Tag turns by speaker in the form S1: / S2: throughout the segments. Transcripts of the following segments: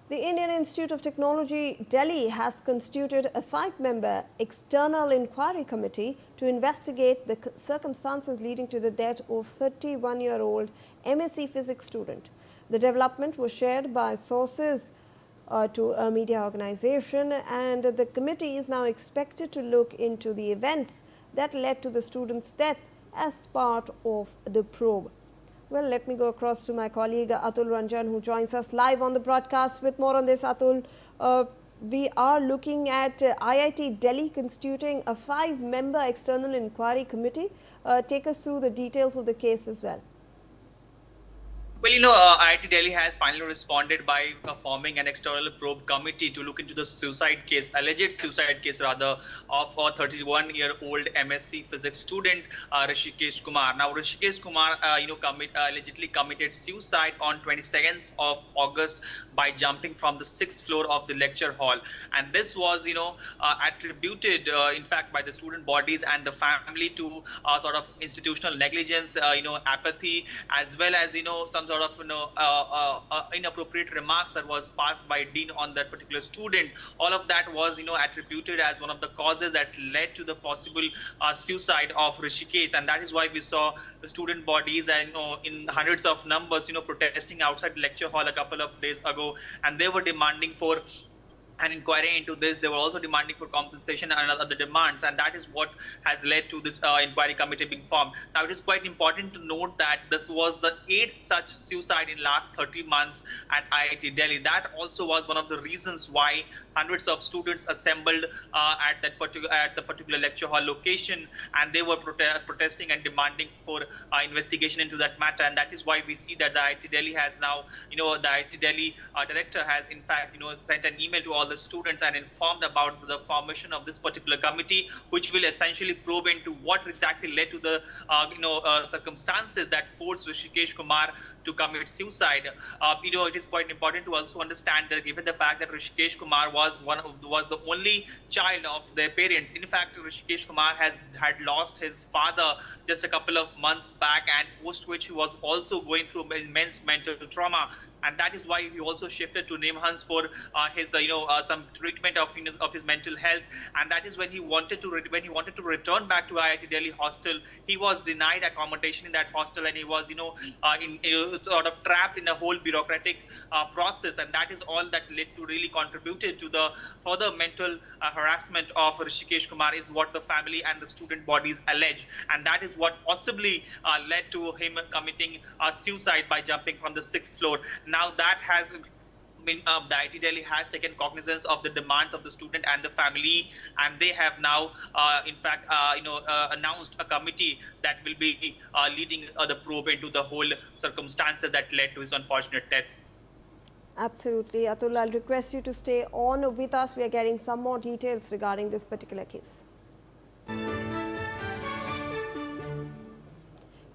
S1: The Indian Institute of Technology, Delhi, has constituted a 5-member external inquiry committee to investigate the circumstances leading to the death of 31-year-old MSc Physics student. The development was shared by sources to a media organization, and the committee is now expected to look into the events that led to the student's death as part of the probe. Well, let me go across to my colleague Atul Ranjan, who joins us live on the broadcast with more on this. Atul, we are looking at IIT Delhi constituting a 5-member external inquiry committee. Take us through the details of the case as well.
S2: Well, IIT Delhi has finally responded by forming an external probe committee to look into the alleged suicide case rather, of a 31-year-old MSc Physics student, Rishikesh Kumar. Now, Rishikesh Kumar, allegedly committed suicide on 22nd of August by jumping from the 6th floor of the lecture hall. And this was, attributed, in fact, by the student bodies and the family to sort of institutional negligence, apathy, as well as, some sort of inappropriate remarks that was passed by dean on that particular student. All of that was attributed as one of the causes that led to the possible suicide of Rishikesh, and that is why we saw the student bodies and in hundreds of numbers protesting outside the lecture hall a couple of days ago, and they were demanding for an inquiry into this. They were also demanding for compensation and other demands, and that is what has led to this inquiry committee being formed. Now, it is quite important to note that this was the 8th such suicide in last 30 months at IIT Delhi. That also was one of the reasons why hundreds of students assembled at the particular lecture hall location, and they were protesting and demanding for investigation into that matter. And that is why we see that the IIT Delhi has now, the IIT Delhi director has in fact, sent an email to all the students and informed about the formation of this particular committee, which will essentially probe into what exactly led to the circumstances that forced Rishikesh Kumar to commit suicide. It is quite important to also understand that given the fact that Rishikesh Kumar was the only child of their parents. In fact, Rishikesh Kumar had lost his father just a couple of months back, and post which he was also going through immense mental trauma. And that is why he also shifted to Nimhans for his some treatment of his mental health. And that is when he wanted to return back to IIT Delhi hostel. He was denied accommodation in that hostel, and he was sort of trapped in a whole bureaucratic process. And that is all that really contributed to the further mental harassment of Rishikesh Kumar, is what the family and the student bodies allege. And that is what possibly led to him committing suicide by jumping from the 6th floor. Now that has been, the IIT Delhi has taken cognizance of the demands of the student and the family, and they have now, announced a committee that will be leading the probe into the whole circumstances that led to his unfortunate death.
S1: Absolutely. Atul, I'll request you to stay on with us. We are getting some more details regarding this particular case.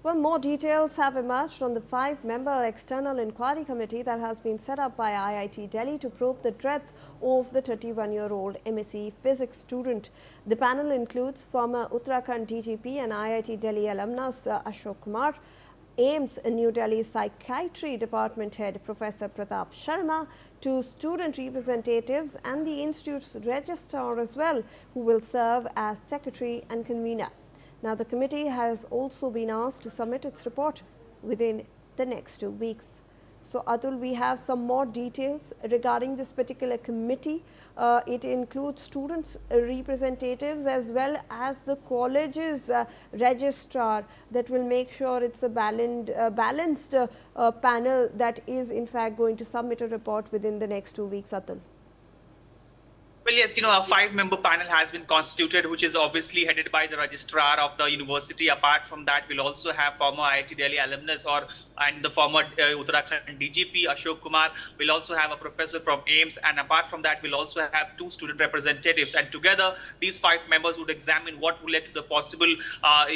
S1: Well, more details have emerged on the 5-member external inquiry committee that has been set up by IIT Delhi to probe the death of the 31-year-old MSc Physics student. The panel includes former Uttarakhand DGP and IIT Delhi alumnus Ashok Kumar, AIIMS New Delhi Psychiatry Department Head Professor Pratap Sharma, 2 student representatives and the institute's registrar as well, who will serve as secretary and convener. Now, the committee has also been asked to submit its report within the next 2 weeks. So, Atul, we have some more details regarding this particular committee. It includes students' representatives as well as the college's registrar that will make sure it's a balanced panel that is in fact going to submit a report within the next 2 weeks, Atul.
S2: Well, yes, a 5-member panel has been constituted, which is obviously headed by the registrar of the university. Apart from that, we'll also have former IIT Delhi alumnus and the former Uttarakhand DGP Ashok Kumar. We'll also have a professor from AIIMS, and apart from that, we'll also have 2 student representatives. And together, these 5 members would examine what led to the possible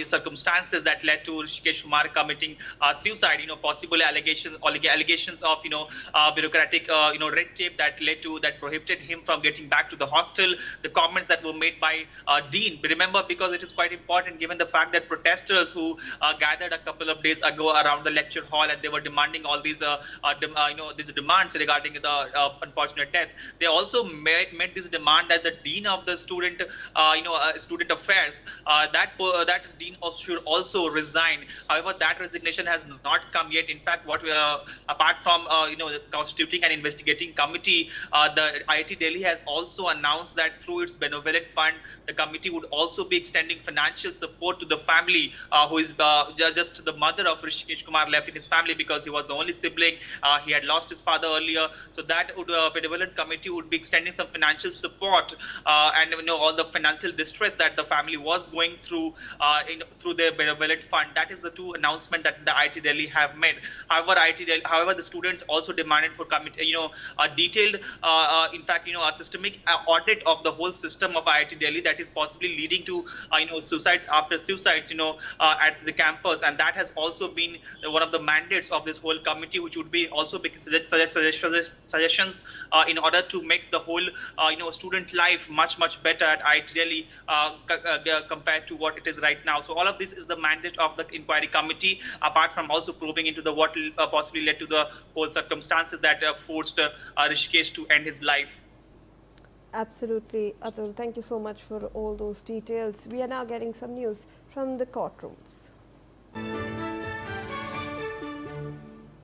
S2: circumstances that led to Rishikesh Kumar committing suicide. Possible allegations of bureaucratic red tape that prohibited him from getting back to to the hostel, the comments that were made by Dean. Remember, because it is quite important given the fact that protesters who gathered a couple of days ago around the lecture hall and they were demanding all these these demands regarding the unfortunate death. They also made this demand that the dean of the student affairs, that dean should also resign. However, that resignation has not come yet. In fact, what we apart from constituting an investigating committee, the IIT Delhi has also announced that through its benevolent fund, the committee would also be extending financial support to the family, who is just the mother of Rishikesh Kumar left in his family because he was the only sibling. He had lost his father earlier, so that benevolent committee would be extending some financial support and all the financial distress that the family was going through through their benevolent fund. That is the two announcement that the IIT Delhi have made. However, the students also demanded for a detailed, in fact, a systemic audit of the whole system of IIT Delhi that is possibly leading to suicides after suicides at the campus, and that has also been one of the mandates of this whole committee, which would be also making suggestions in order to make the whole student life much better at IIT Delhi compared to what it is right now. So all of this is the mandate of the inquiry committee, apart from also probing into the what possibly led to the whole circumstances that forced Rishikesh to end his life.
S1: Absolutely, Atul. Thank you so much for all those details. We are now getting some news from the courtrooms.